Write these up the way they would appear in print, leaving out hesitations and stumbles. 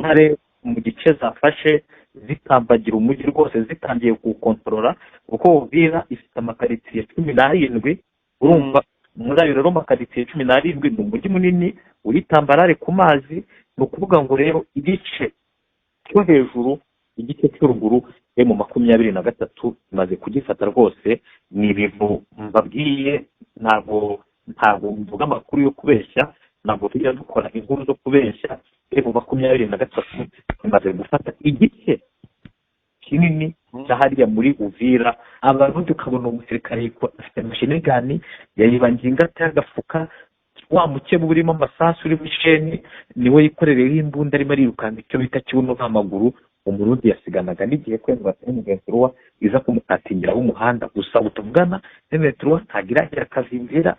intare mu gice zafashe zitambagira umujyi rwose zitangiye kuwukontorora kuko Uvira ifite amakaritsiye 17 urumva muri ayo rero amakaritsiye 17 ni umujyi munini uritambarare ku mazi ni ukuvuga ngo rero igice cyo hejuru igice cy'uruguru mu 23 imaze kugifata rwose ni ibintu mbabwiye ntabwo mvuga amakuru yo kubeshya ntabwo tujya dukora inkuru zo kubeshya mu 23 imaze gufata igice kinini cyahariya muri Uvira abantu tukabona umusirikare afite machine gun yayibangiye ingata y'agafuka wa mukebe burimo amasasu uri bisheni niwe yikorereye imbunda arimo arirukanga icyo bita kibuno n'amaguru umurundi yasiganaga n'igihe kwendwa M23 iza kumutatingira umuhanda gusa utuvugana M23 ntagira akazinzira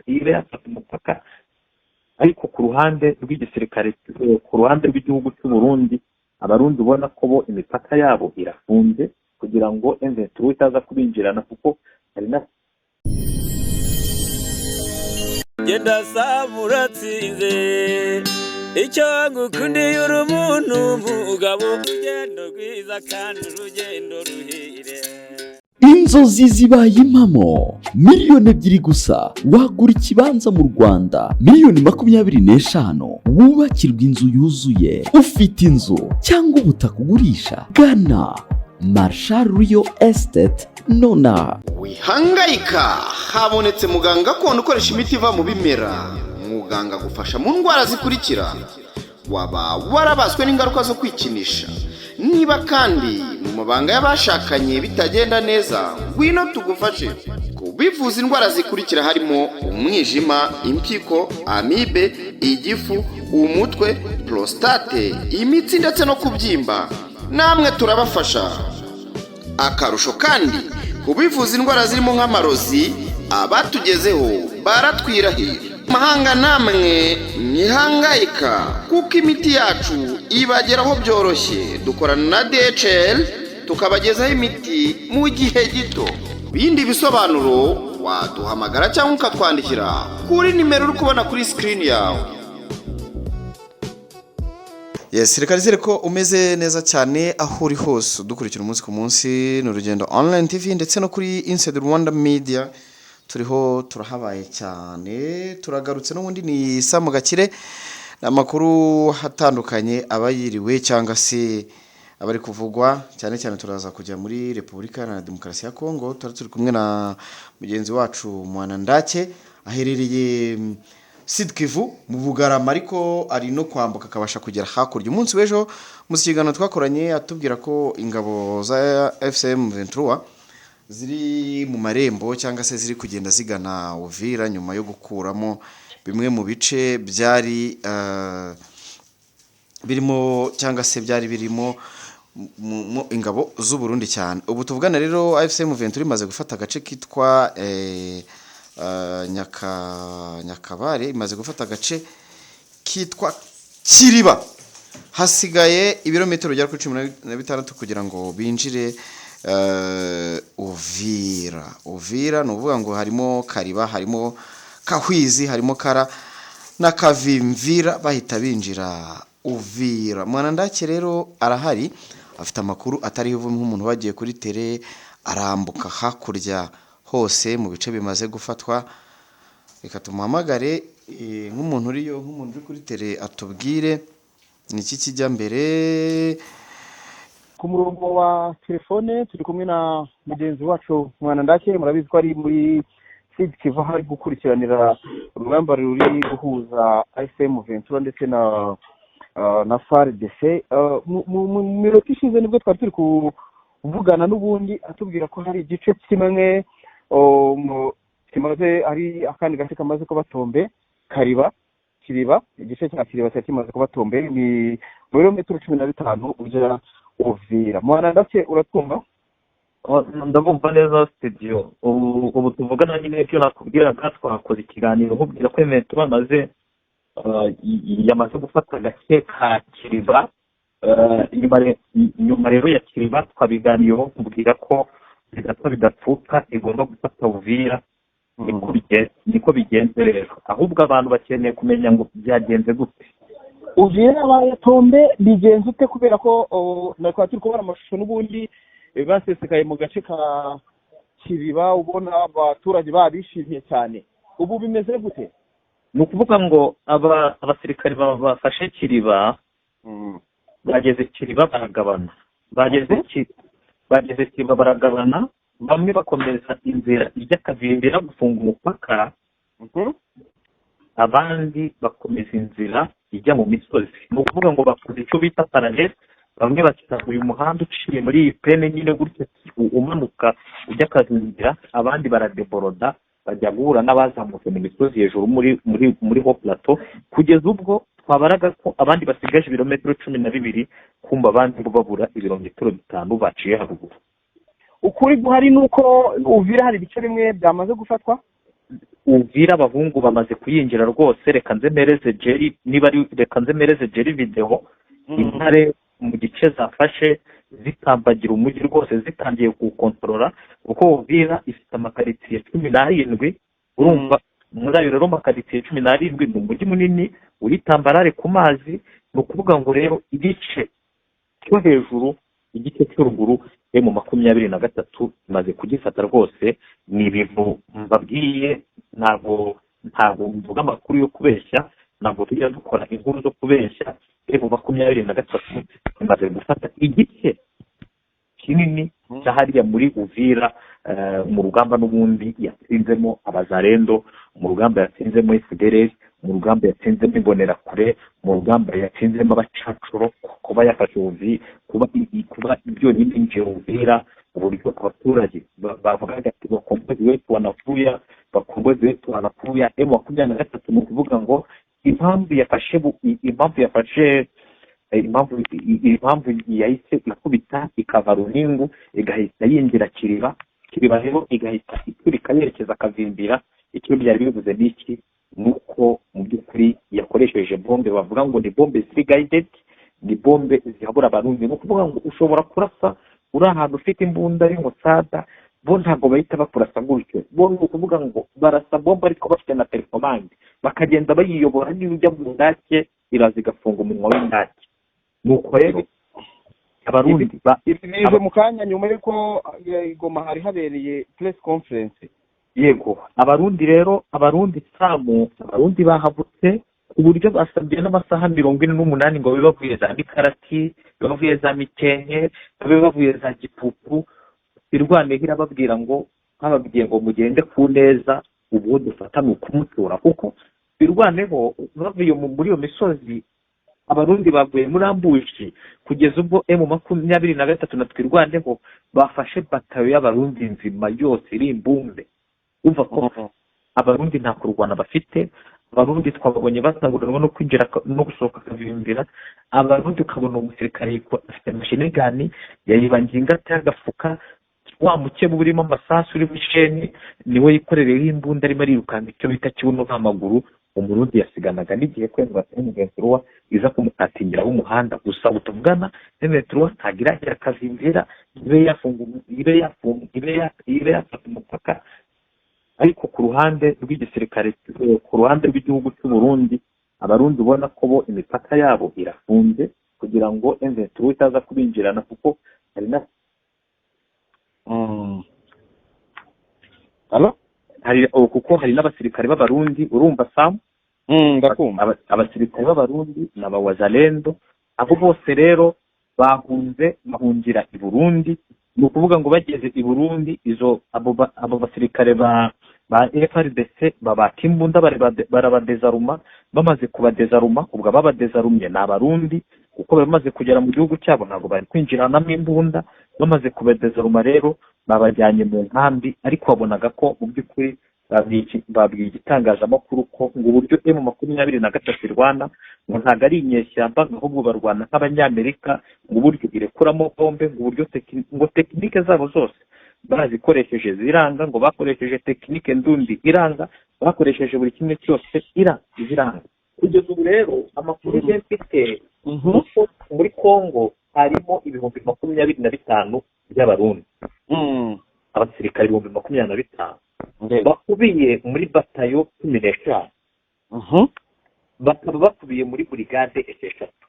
ibe yafata umupaka ariko ku ruhande rw'igisirikare ku ruhande rw'igihugu cy'u Burundi abarundi ubona ko bo imipaka yabo irafunze kugira ngo M23 itaza kubinjirana kuko hari na genda samuratsinze icyo ngukundiye uri umuntu mugabo urugendo rwiza kandi urugendo ruhire. Inzozi zibaye impamo miliyoni 2 gusa wagura ikibanza mu Rwanda miliyoni 25 wubakirwa inzu yuzuye ufite inzu cyangwa ubutaka ugurisha gana Marshal Real Estate nona wihangayika habonetse muganga gakondo ukoresha imiti iva mu bimera muganga gufasha mu ndwara zikurikira waba warabaswe n'ingaruka zo kwikinisha niba kandi mu mabanga y'abashakanye bitagenda neza ngwino tugufashe kubivuza indwara zikurikira harimo umwijima impyiko amibe igifu umutwe prostate imitsi ndetse no kubyimba namwe turabafasha akarusho kandi kubivuza indwara zirimo nk'amarozi abatugezeho baratwirahira mahanga namwe nihangayika kuko imiti yacu ibageraho byoroshye dukorana na DHL tukabagezaho imiti mu gihe gito bindi bisobanuro waduhamagara cyangwa ukatwandikira kuri nimero uri kubona kuri screen yawe. Yes, reka nizere ko umeze neza cyane aho uri hose dukurikira umunsi ku munsi n'urugendo online TV ndetse no kuri Inside Rwanda Media turiho turahabaye cyane turagarutse n'ubundi ni Samu Gakire n'amakuru hatandukanye abayiriwe cyangwa se abari kuvugwa cyane cyane turaza kujya muri Repubulika Iharanira Demokarasi ya Kongo turi kumwe na mugenzi wacu Mwanandake aherereye Sud Kivu mu Bugarama ariko ari no kwambuka akabasha kugera hakurya umunsi w'ejo mu kiganiro twakoranye atubwira ko ingabo za FCM 23 ziri mu marembo cyangwa se ziri kugenda zigana Uvira nyuma yo gukuramo bimwe mu bice byari birimo cyangwa se byari birimo ingabo z'u Burundi cyane ubu tuvugana rero FCM 23 imaze gufata agace kitwa Nyakabare imaze gufata agace kitwa Kiriba hasigaye ibirometero bya 16 kugira ngo binjire Uvira no uvuga ngo harimo Kariba harimo Kahwizi harimo Kara na Kavimvira bahita binjira Uvira. Mwanandake rero arahari afite amakuru atari nk'umuntu wagiye kuri tele arambuka hakurya hose mu bice bimaze gufatwa reka tumuhamagare nk'umuntu uri kuri tele atubwire niki kijya mbere ku murongo wa telefone turi kumwe na mugenzi wacu Mwanandake murabizi ko ari muri Sud Kivu hari gukurikiranira urugamba ruri guhuza FCM 23 ndetse na FARDC mu minota ishize nibwo twari turi kuvugana n'ubundi atubwira ko hari igice kimwe kimaze ari akandi gace kamaze ko batombe Kiriba igice cya Kiriba kimaze ko batombe ni kilometero 15 ujya Uvira. Mwanandake uratwumva? ndabumva neza studio ubu tuvugana nyine cyo nakubwira twakoze ikiganiro nkubwira ko emeto bamaze yamaze gufata agace ka Kiriba nyuma rero ya Kiriba twabiganiyeho kubwira ko bidapfuka igomba gufata Uvira niko bigenze rero ahubwo abantu bakeneye kumenya ngo byagenze gute Uvira abayatombe bigenze ute kubera ko nakwa turi kubona amashusho n'ubundi basesekaye mu gace ka Kiriba ubona abaturage babishimiye cyane ubu bimeze gute? ni ukuvuga ngo abasirikare bafashe Kiriba bageze Kiriba baragabana bageze Kiriba baragabana bamwe bakomeza inzira ijya Kavimvira gufunga umupaka abandi bakomeza inzira ijya mu misozi. Ni ukuvuga ngo bakoze icyo bita parallel, bamwe bakita uyu muhanda uciye muri iyi pene nyine gutya umanuka ujya Kavimvira, abandi baradeboroda bajya guhura n'abazamutse mu misozi hejuru muri ho plateau, kugeza ubwo twabaraga ko abandi basigaje ibirometero 12 kumva abandi bo babura ibirometero 5 baciye haruguru. Ukuri guhari nuko Uvira hari ibice bimwe byamaze gufatwa. Uvira abahungu bamaze kuyinjira rwose. Reka nzemereze Jerry niba ari reka nzemereze Jerry video intare mu gice zafashe zitambagira umujyi rwose zitangiye kukontorora kuko Uvira ifite amakaritsiye 17 urumva muri ayo rero makaritsiye 17 mu mujyi munini uritambarare ku mazi. Ni ukuvuga ngo rero igice cyo hejuru igice cy'uruguru mu 23 imaze kugifata rwose. Ni ibintu mbabwiye, ntabwo mvuga amakuru yo kubeshya, ntabwo tujya dukora inkuru zo kubeshya. mu 23 imaze gufata igice kinini cyahariya muri Uvira mu rugamba n'ubundi yatsinzemo abazarendo, mu rugamba yatsinzemo FDLR, mu rugamba yatsinzemo imbonerakure, mu rugamba yatsinzemo abacacuro. Kuba yafashe Uvira, kuba ibyo n'injye Uvira, uburyo abaturage bavugaga ati bakombozi wetu wanafuya M23 mu kuvuga ngo impamvu yahise ikubita ikava Runingu igahita yinjira Kiriba rero igahita iturika yerekeza Kavimvira. Icyo byari bivuze n'iki nuko mu by'ukuri yakoresheje bombe bavuga ngo ni bombe ziri guided, ni bombe zihabura abarundi. Ni ukuvuga ngo ushobora kurasa uri ahantu ufite imbunda y'umusada, bo ntabwo bahita bakurasa gutyo. Bo ni ukuvuga ngo barasa bombe ariko bafite na telekomande bakagenda bayiyobora, niba ujya mu ndake iraza igafunga umunwa w'indake. Nuko rero abarundi bije mu kanya nyuma yuko Goma hari habereye press conference. Yego abarundi bahabutse ku buryo basabye n'amasaha 48 ngo bibavuye za Mikarati, bibavuye za Mikenke, bibavuye za Gipupu. Irwane hirababwira ngo bababwiye ngo mugende ku neza ubu dufatana ukumutura, kuko birwaneho bavuye muri iyo misozi. Abarundi bavuye muri ambushi kugeza ubwo M23 na twirwaneho bafashe batayo y'abarundi nzima yose iri imbumbe. Umva ko abarundi nta kurwana bafite. Abarundi twabonye basanguranwa no kwinjira no gusohoka Kavimvira. Abarundi ukabona umusirikare afite machine gun yayibanginga cyagafuka wa muke burimo amasasu uri bisheni niwe yikorereye imbunda arimo arirukanga icyo bita kibuno n'amaguru. Umurundi yasiganaga n'igihe kwendwa M23 iza kumutatingira umuhanda gusa utuvugana. M23 ntagira Kavimvira ibe yafata umupaka. Ariko ku ruhande rw'igisirikare, ku ruhande rw'igihugu cy'u Burundi, abarundi ubona ko bo imipaka yabo irafunze kugira ngo M23 itaza kubinjirana, kuko hari na kuko hari n'abasirikare b'abarundi. Urumva Sam? Abasirikare b'abarundi n'abawazalendo, abo bose rero bahungira i Burundi. Ni ukuvuga ngo bageze i Burundi abo basirikare ba FRDC babaka imbunda barabadezaruma. Bamaze kubadezaruma, ubwo babadezarumye ni abarundi kuko bamaze kugera mu gihugu cyabo ntabwo bari kwinjiranamo imbunda. Bamaze kubadezaruma rero babajyanye mu nkambi, ariko babonaga ko mu by'ukuri babwiye igitangazamakuru ko ngo uburyo M23 irwana ngo ntabwo ari inyeshyamba, ahubwo barwana nk'abanyamerika, ngo uburyo irekuramo bombe, ngo uburyo ngo tekinike zabo zose bazikoresheje ziranga, ngo bakoresheje tekinike ndundi iranga, bakoresheje buri kimwe cyose ziranga. Kugeza ubu rero amakuru mfite nuko muri Kongo harimo ibihumbi 25 by'abarundi, abasirikare 25 bakubiye muri batayo 15. bakaba bakubiye muri burigade esheshatu.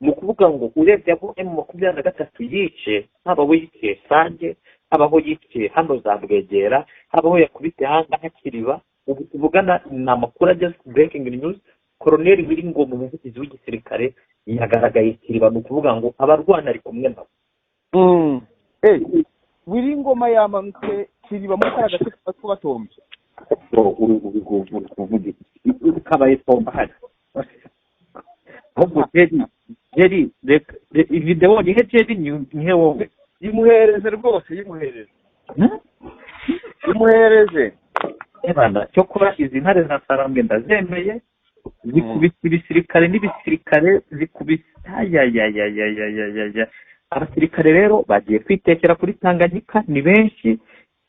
Mu kuvuga ngo urebye abo M23 yice, haba aho yiciye Sange, haba aho yiciye hano za Bwegera, haba aho yakubite hanga hakiriba, ubu tuvugana ni amakuru ageze ku breaking news, Colonel Wiringoma umuvugizi w'igisirikare yagaragaye Kiriba, ni ukuvuga ngo abarwana ari kumwe nabo. Wiringoma yamanutse Kiriba muri kara gace twatombye. Kabaye tomba hari. Ahubwo Jerry video ni Jerry ni wowe. Yimuhereze rwose, yimuhereze. Ebanda cyo kora izi ntare za Sarambwe ndazemeye, zikubise ibisirikare n'ibisirikare zikubise abasirikare rero bagiye kwitekera kuri Tanganyika ni benshi,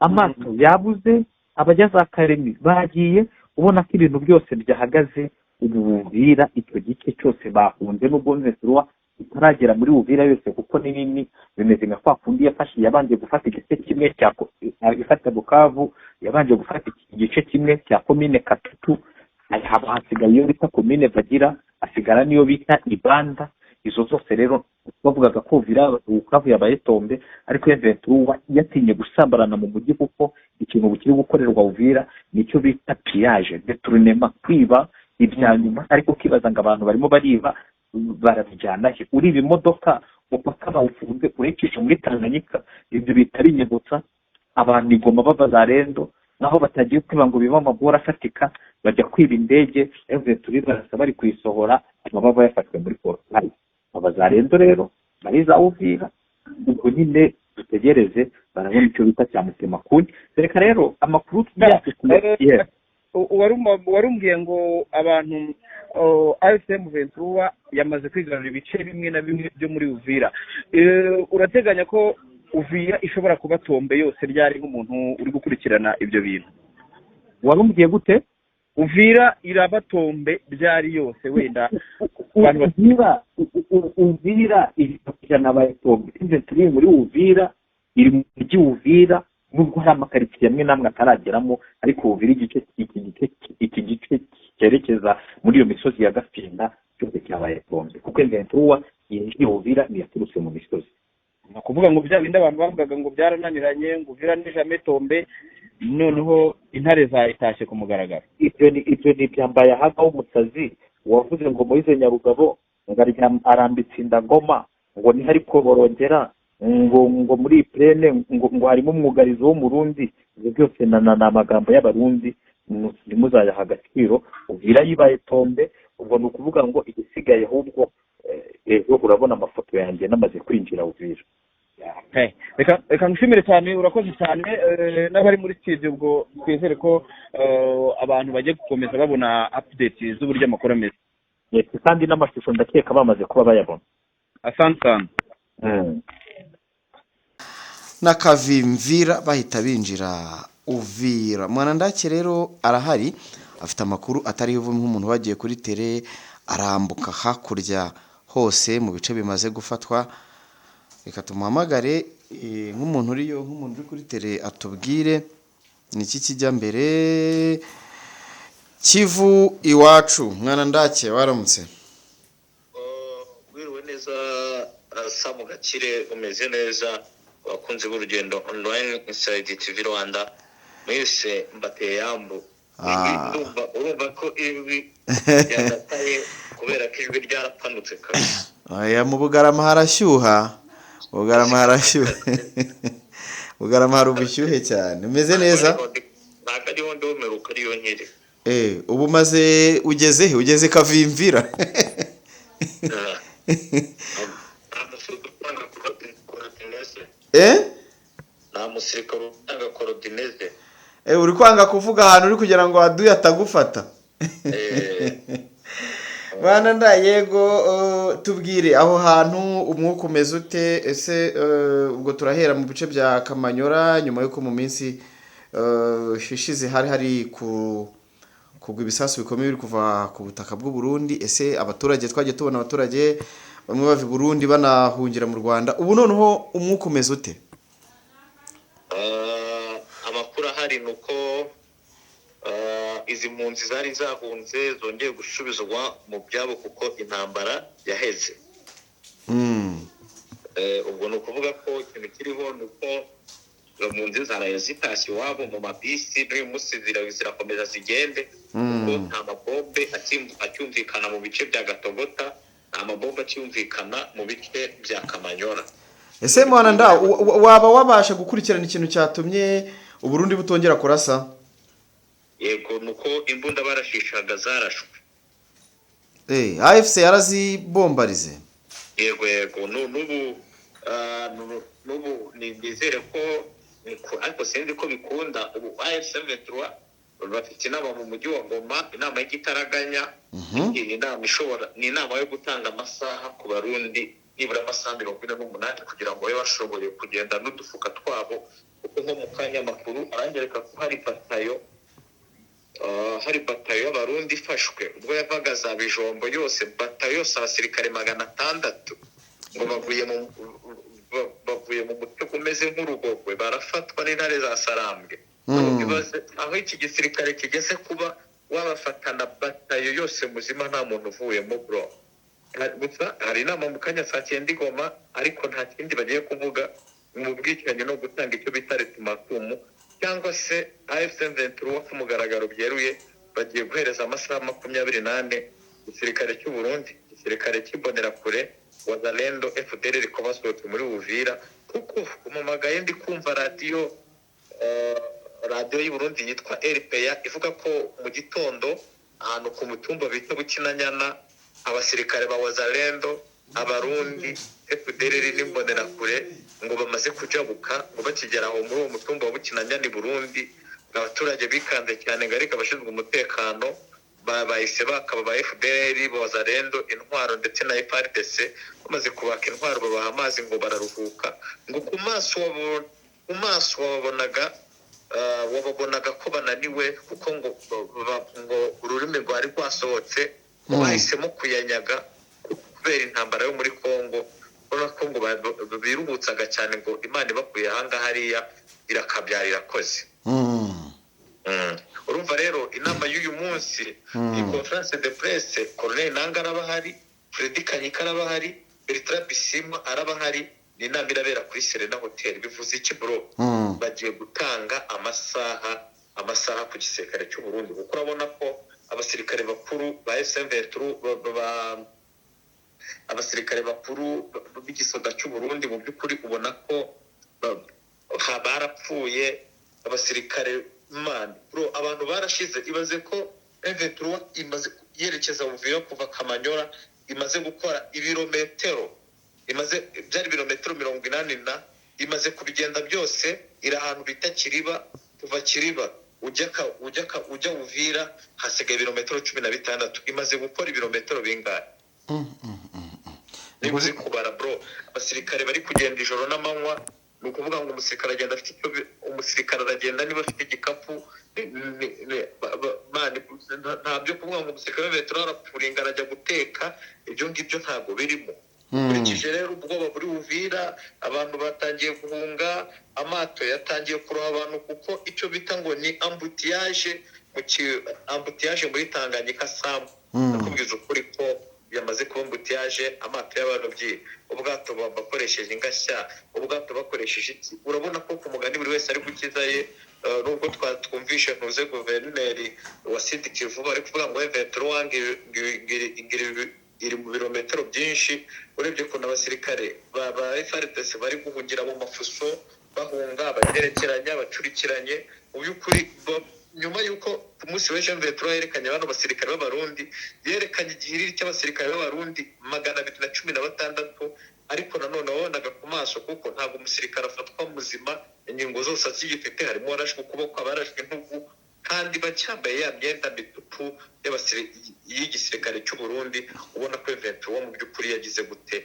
amato yabuze, abajya za Karemi bagiye, ubona ko ibintu byose byahagaze. Ubuvira icyo gice cyose bahunze n'ubwo Nzesurwa itaragera muri Uvira yose kuko ni nini, bimeze nka kwa kundi yabanje gufata igice kimwe cya ifata Bukavu, yabanje gufata igice kimwe cya komine Katutu, hasigaye iyo bita komine Bagira, asigara niyo bita Ibanda. Izo zose rero bavugaga ko Uvira Bukavu yabaye tombe, ariko Nzesurwa yatinye gusambarana mu mujyi kuko ikintu bukiri gukorerwa Uvira nicyo bita pillage, détournement, kwiba ibyanyuma, ariko kibaza ngo abantu barimo bariba barabijyana uriba imodoka umupaka bawufunze urecisha muri Tanganyika, ibyo bitari inyibutsa abantu Igoma bava za Rendo, naho batagiye kwiba ngo biba amabora afatika, bajya kwiba indege turi barasa bari kuyisohora, amababa yafashwe muri Portugal. Aba za Rendo rero bari za Uvira, ubwo nyine dutegereze barabona icyo bita cya mutima kuni. Reka rero amakuru tugiye warumbwiye ngo abantu AFM Ventura yamaze kwigarurira ibice bimwe na bimwe byo muri Uvira. Urateganya ko Uvira ishobora kuba tombe yose ryari nk'umuntu uri gukurikirana ibyo bintu? Warumbwiye gute? Uvira irabatombe ryari yose wenda Uvira ijana bayitombe. Inze turi muri Uvira, iri mu mujyi Uvira, nubwo hari amakaritsiye amwe namwe atarageramo, ariko Uvira iki gice cyerekeza muri iyo misozi ya Gafinda cyose cyabaye tombe, kuko Ventura yinjiye Uvira ntiyaturutse mu misozi. Ni ukuvuga ngo bya bindi abantu bavugaga ngo byarananiranye, ngo Uvira n'ijame tombe, noneho intare zayitashye ku mugaragaro. Ibyo ni byambaye ahagaho umusazi wavuze ngo Moise Nyarugabo arambitse indagoma ngo ni ariko borongera ngo muri plene ngo harimo umwugarizo w'umurundi. Ibyo byose na amagambo y'abarundi nimuzayaha agaciro. Uvira yibaye tombe, ubwo ni ukuvuga ngo igisigaye ahubwo ejo urabona amafoto yanjye namaze kwinjira Uvira. Reka ngushimire cyane, urakoze cyane. N'abari muri studio ubwo twizere ko abantu bagiye gukomeza babona update z'uburyo amakuru ameze. Kandi n'amashusho ndakeka bamaze kuba bayabona. Asante. Na Kavimvira bahita binjira Uvira. Mwanandake rero arahari, afite amakuru atari nk'umuntu bagiye kuri tele, arambuka hakurya hose mu bice bimaze gufatwa. Reka tumuhamagare nk'umuntu uriyo, nk'umuntu uri kuri tele, atubwire niki kijya mbere. Kivu iwacu, Mwanandake waramutse? Wiriwe neza Samu Gakire, umeze neza, wakunze b'urugendo online inside TV Rwanda, mwese mbateye yambu. Urumva ko ibi yadataye kubera ko ijwi ryarapanutse kabisa. Aya mu Bugarama harashyuha. Bugarama hari ubushyuhe cyane. Umeze neza? Ntabwo ariho ndomeruka ariyo nkiri. Ubu maze ugeze he? Ugeze Kavimvira? Nta musirikare utanga korodineze. Uri kwanga kuvuga ahantu uri kugira ngo aduye atagufata? Bana yego, tubwire aho hantu umwuka umeze ute? Ese ubwo turahera mu bice bya Kamanyora, nyuma yuko mu minsi ishize hari kugwa ibisasu bikomeye biri kuva ku butaka bw'u Burundi. Ese abaturage twagiye tubona abaturage bamwe bava i Burundi banahungira mu Rwanda, ubu noneho umwuka umeze ute? Amakuru ahari nuko izi izi mpunzi zari zahunze zongeye gusubizwa mu byabo kuko intambara yaheze. Ubwo ni ukuvuga ko ikintu kiriho ni uko izo mpunzi zaraye zitashye iwabo mu mabisi n'uyu munsi zirakomeza zigende kuko nta mabombe acyumvikana mu bice bya Gatogota, nta mabombe acyumvikana mu bice bya Kamanyora. Ese mwana nda waba wabasha gukurikirana ikintu cyatumye Uburundi butongera kurasa? Yego nuko imbunda barashishaga zarashwe. AFC yarazibombarize. Yego nubu nizere ko ariko sinzi ko bikunda. Ubu AFC M23 bafite inama mu mujyi wa Goma, inama y'igitaraganya. Ni inama yo gutanga amasaha ku Barundi nibura amasaha 48 kugira ngo babe bashoboye kugenda n'udufuka twabo, kuko nko mu kanya makuru arangereka ko hari batayo y'Abarundi ifashwe ubwo yavaga za Bijombo yose, batayo yose abasirikare 600 ngo bavuye mu mutwe umeze nk'urugogwe, barafatwa n'intare za Sarambwe. Aho iki gisirikare kigeze kuba wabafatana batayo yose muzima nta muntu uvuyemo bro. Hari inama mu kanya saa 9 Goma, ariko nta kindi bagiye kuvuga mu bwicanye no gutanga icyo bita retumakumu cyangwa se AFC M23 ku mugaragaro byeruye bagiye guhereza amasaha 28 igisirikare cy'u Burundi, igisirikare cy'ibonera kure Wazalendo FDLR ko basohotse muri Uvira, kuko umamagaye ndi kumva radio y'u Burundi yitwa RPA ivuga ko mu gitondo ahantu ku mutumba bita Bukinanyana abasirikare ba Wazalendo, Abarundi, FDLR n'imbonera kure ngo bamaze kujabuka, ngo bakigera aho muri uwo mutumba wa Bukinanyana Burundi, abaturage bikanze cyane ngo ariko abashinzwe umutekano bahise bakaba ba FDLR, Wazalendo, intwaro ndetse na FARDC bamaze kubaka intwaro babaha amazi ngo bararuhuka, ngo ku maso wababonaga ko bananiwe kuko ngo ururimi rwari rwasohotse, bahisemo kuyanyaga kubera intambara yo muri Kongo. Urabona ko ngo biruhutsaga cyane ngo Imana ibakuye ahanga hariya irakabyara irakoze. Urumva rero inama y'uyu munsi ni conference de presse, Colonel Nanga arabahari, Freddy Kanyika arabahari, Bertrand Bisimwa arabahari, ni inama irabera kuri Serena Hotel. Bivuze iki bro? Bagiye gutanga amasaha ku gisirikare cy'u Burundi, kuko urabona ko abasirikare bakuru ba SM23 abasirikare bakuru b'igisoda cy'u Burundi mu by'ukuri ubona ko barapfuye. Abasirikare bro, abantu barashize. Ibaze ko M23 imaze yerekeza Uvira kuva Kamanyora, imaze gukora ibirometero, byari ibirometero 80 imaze kubigenda byose. Iri ahantu bita Kiriba, kuva Kiriba ujya Uvira hasigaye ibirometero 16. Imaze gukora ibirometero bingahe? Nibuze kubara bro. Abasirikare bari kugenda ijoro n'amanywa, ni ukuvuga ngo umusirikare aragenda niba afite igikapu, ntabyo kuvuga ngo umusirikare w'Vetro arapuringa arajya guteka, ibyo ngibyo ntabwo birimo. Kurikije rero ubwoba buri Uvira, abantu batangiye guhunga, amato yatangiye kuroha abantu, kuko icyo bita ngo ni ambutiyage muri Tanganyika Sam. Nakubwiza ukuri ko yamaze kuba ambutiyage, amato y'abarobyi, ubwato bakoresheje ingashya, ubwato bakoresheje iki. Urabona ko ku mugani buri wese ari gukizaye. Nubwo twumvishe ntuze guverineri wa Sud Kivu bari kuvuga ngo Vetro iri mu birometero byinshi, urebye ko n'abasirikare ba FARDC bari guhungira mu mafuso, bahunga bagerekeranya bacurikiranye. Mu by'ukuri nyuma yuko ku munsi w'ejo Vetro yerekanye abantu basirikare b'Abarundi, yerekanye igihiriri cy'abasirikare b'Abarundi 216, ariko nanone wabonaga ku maso kuko ntabwo umusirikare afatwa muzima, ingingo zose azigifite, harimo warashwe ukuboko, abarashwe intugu, kandi bacyambaye ya myenda mituku y'igisirikare cy'u Burundi. Ubona ko Vetro mu by'ukuri yagize gute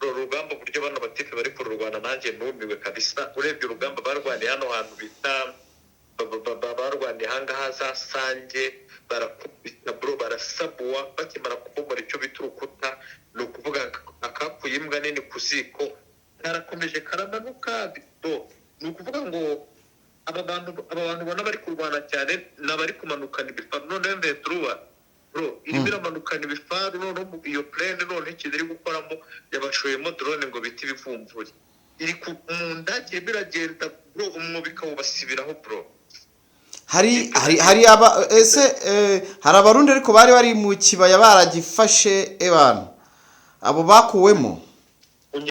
urugamba buryo bano batipe bari kururwana, nanjye numiwe kabisa. Urebye urugamba barwaniye hano hantu bita barwaniye ahangaha za Sange, barakubita bro, barasabuwa, bakimara kubomora icyo bita urukuta, ni ukuvuga akakuye imbwa nini ku ziko karakomeje karamanuka bro. Ni ukuvuga ngo aba bantu ubona bari kurwana kurwana cyane n'abari kumanukana ibifaru none mvetruwa bro irimo iramanukana ibifaru none iyo plane none ikintu iri gukoramo yabashoyemo drone ngo biti bivumvuri iri ku mundage biragenda bro umubika ubasibiraho bro hari abarundi ariko bari mu kibaya baragifashe ebana abo bakuwemo